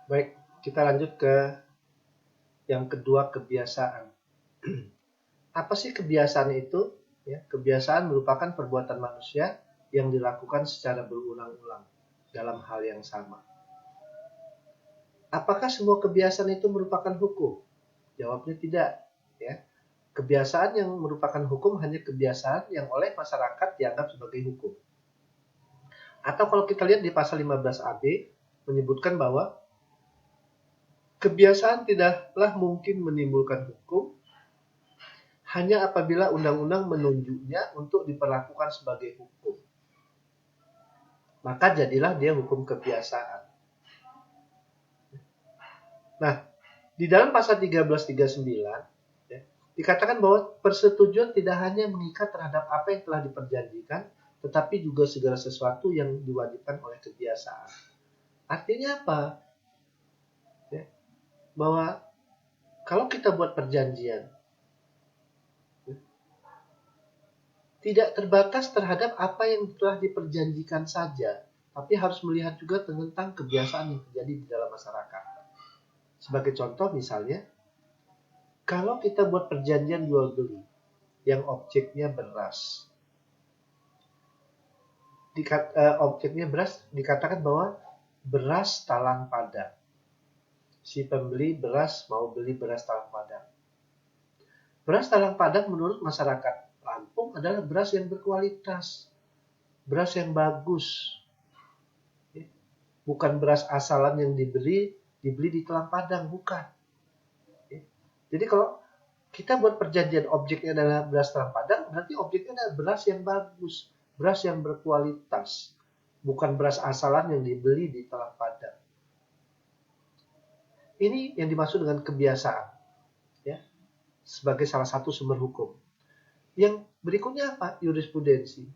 Baik, kita lanjut ke yang kedua, kebiasaan. Apa sih kebiasaan itu? Ya, kebiasaan merupakan perbuatan manusia yang dilakukan secara berulang-ulang dalam hal yang sama. Apakah semua kebiasaan itu merupakan hukum? Jawabnya tidak. Ya, kebiasaan yang merupakan hukum hanya kebiasaan yang oleh masyarakat dianggap sebagai hukum. Atau kalau kita lihat di pasal 15AB menyebutkan bahwa kebiasaan tidaklah mungkin menimbulkan hukum hanya apabila undang-undang menunjuknya untuk diperlakukan sebagai hukum. Maka jadilah dia hukum kebiasaan. Nah, di dalam pasal 1339 ya, dikatakan bahwa persetujuan tidak hanya mengikat terhadap apa yang telah diperjanjikan, tetapi juga segala sesuatu yang diwajibkan oleh kebiasaan. Artinya apa? Ya, bahwa kalau kita buat perjanjian, ya, tidak terbatas terhadap apa yang telah diperjanjikan saja, tapi harus melihat juga tentang kebiasaan yang terjadi di dalam masyarakat. Sebagai contoh misalnya, kalau kita buat perjanjian jual beli yang objeknya beras, objeknya beras dikatakan bahwa beras talang padang. Si pembeli beras mau beli beras talang padang. Beras talang padang menurut masyarakat Lampung adalah beras yang berkualitas, beras yang bagus, bukan beras asalan yang dibeli di talang padang, bukan. Jadi kalau kita buat perjanjian objeknya adalah beras talang padang, berarti objeknya adalah beras yang bagus, beras yang berkualitas, bukan beras asalan yang dibeli di talang padang. Ini yang dimaksud dengan kebiasaan, ya, sebagai salah satu sumber hukum. Yang berikutnya apa? Jurisprudensi.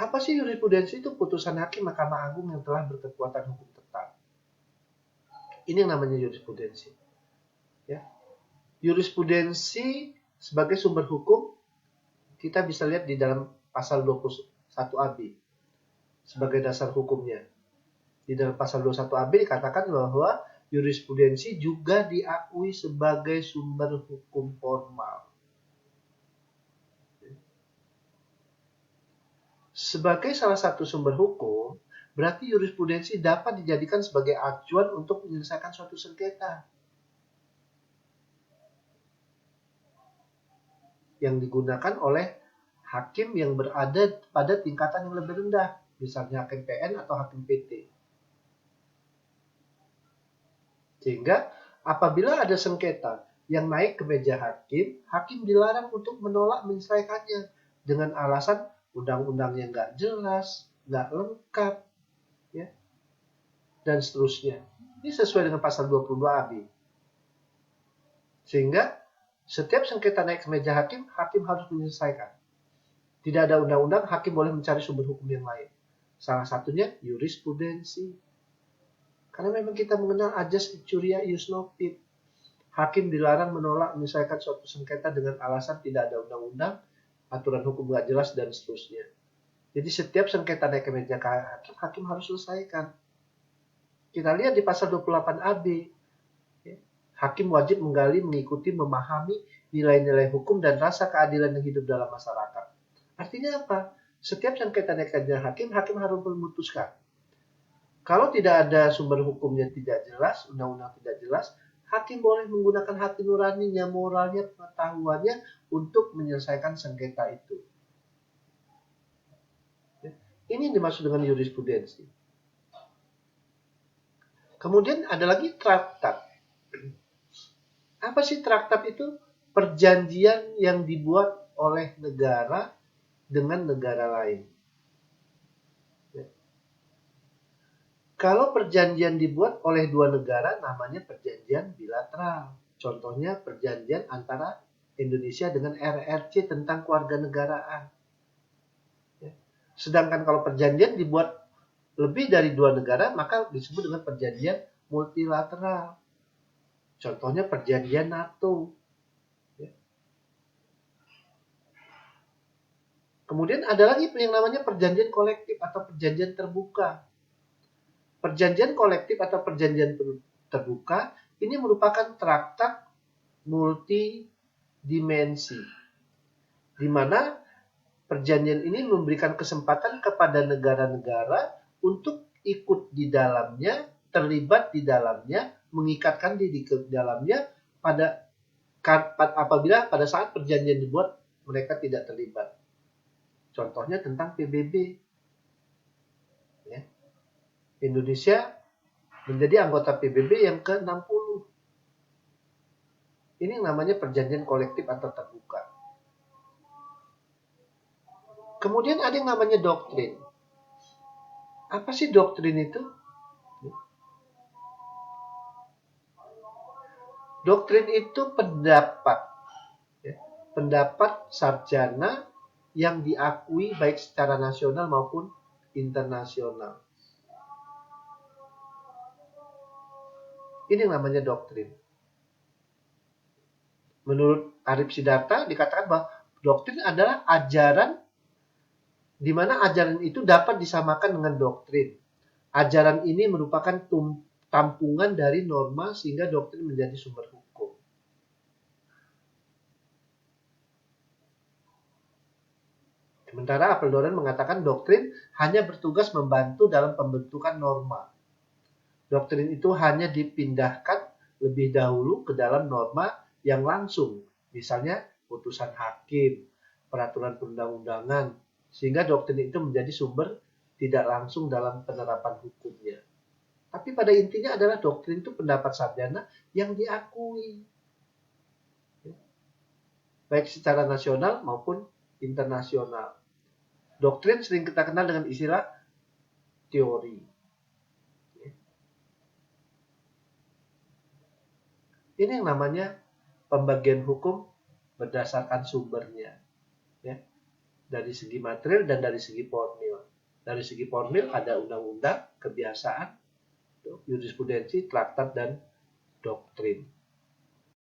Apa sih jurisprudensi? Itu putusan hakim Mahkamah Agung yang telah berkekuatan hukum tetap. Ini yang namanya jurisprudensi. Ya. Jurisprudensi sebagai sumber hukum kita bisa lihat di dalam pasal 21AB sebagai dasar hukumnya. Di dalam pasal 21AB dikatakan bahwa jurisprudensi juga diakui sebagai sumber hukum formal. Sebagai salah satu sumber hukum, berarti jurisprudensi dapat dijadikan sebagai acuan untuk menyelesaikan suatu sengketa yang digunakan oleh hakim yang berada pada tingkatan yang lebih rendah, misalnya hakim PN atau hakim PT. Sehingga apabila ada sengketa yang naik ke meja hakim, hakim dilarang untuk menolak menyelesaikannya dengan alasan undang-undangnya nggak jelas, nggak lengkap, ya, dan seterusnya. Ini sesuai dengan pasal 22AB. Sehingga setiap sengketa naik ke meja hakim, hakim harus menyelesaikan. Tidak ada undang-undang, hakim boleh mencari sumber hukum yang lain. Salah satunya jurisprudensi. Karena memang kita mengenal ajas curia ius noctis. Hakim dilarang menolak menyelesaikan suatu sengketa dengan alasan tidak ada undang-undang, aturan hukum nggak jelas, dan seterusnya. Jadi setiap sengketa naik ke meja hakim, hakim harus selesaikan. Kita lihat di pasal 28AB, hakim wajib menggali, mengikuti, memahami nilai-nilai hukum dan rasa keadilan yang hidup dalam masyarakat. Artinya apa? Setiap sengketa naik ke meja hakim, hakim harus memutuskan. Kalau tidak ada sumber hukumnya tidak jelas, undang-undang tidak jelas, hakim boleh menggunakan hati nuraninya, moralnya, pengetahuannya untuk menyelesaikan sengketa itu. Ini yang dimaksud dengan jurisprudensi. Kemudian ada lagi traktat. Apa sih traktat itu? Perjanjian yang dibuat oleh negara dengan negara lain. Kalau perjanjian dibuat oleh dua negara, namanya perjanjian bilateral. Contohnya perjanjian antara Indonesia dengan RRC tentang kewarganegaraan. Sedangkan kalau perjanjian dibuat lebih dari dua negara, maka disebut dengan perjanjian multilateral. Contohnya perjanjian NATO. Kemudian ada lagi yang namanya perjanjian kolektif atau perjanjian terbuka. Perjanjian kolektif atau perjanjian terbuka ini merupakan traktat multidimensi, di mana perjanjian ini memberikan kesempatan kepada negara-negara untuk ikut di dalamnya, terlibat di dalamnya, mengikatkan diri ke dalamnya apabila pada saat perjanjian dibuat mereka tidak terlibat. Contohnya tentang PBB. Ya. Indonesia menjadi anggota PBB yang ke-60. Ini namanya perjanjian kolektif atau terbuka. Kemudian ada yang namanya doktrin. Apa sih doktrin itu? Doktrin itu pendapat. Pendapat sarjana yang diakui baik secara nasional maupun internasional. Ini yang namanya doktrin. Menurut Arif Siddharta dikatakan bahwa doktrin adalah ajaran di mana ajaran itu dapat disamakan dengan doktrin. Ajaran ini merupakan tampungan dari norma sehingga doktrin menjadi sumber hukum. Sementara Apeldoorn mengatakan doktrin hanya bertugas membantu dalam pembentukan norma. Doktrin itu hanya dipindahkan lebih dahulu ke dalam norma yang langsung, misalnya putusan hakim, peraturan perundang-undangan, sehingga doktrin itu menjadi sumber tidak langsung dalam penerapan hukumnya. Tapi pada intinya adalah doktrin itu pendapat sarjana yang diakui, baik secara nasional maupun internasional. Doktrin sering kita kenal dengan istilah teori. Ini yang namanya pembagian hukum berdasarkan sumbernya. Ya. Dari segi material dan dari segi formil. Dari segi formil ada undang-undang, kebiasaan, jurisprudensi, traktat, dan doktrin.